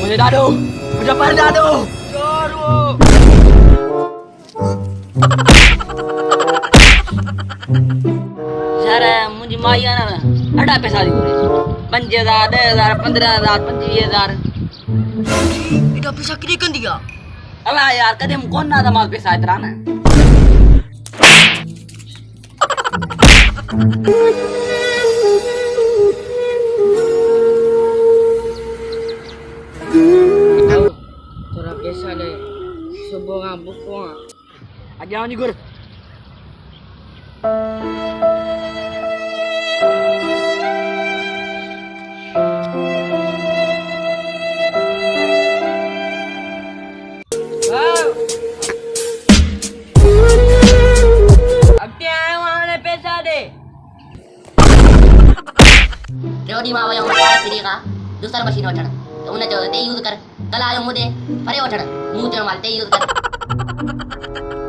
मुझे डालो, मुझे पर डालो। चोर वो। सर मुझे माई आना अड़ा पैसा दी पूरे 5,000 10,000 15,000 25,000 इतना पैसा किने कर दिया अला यार कदे हम कौन ना दमाग पैसा इतना ना थोड़ा पैसा ले सुबह का बुको आ जाओ नी गुर रोटी मां वयो फ्री का दूसरा मशीन वठण तो उन जो ते यूज कर कल आयो मुदे फरे वठण मु जो माल ते यूज कर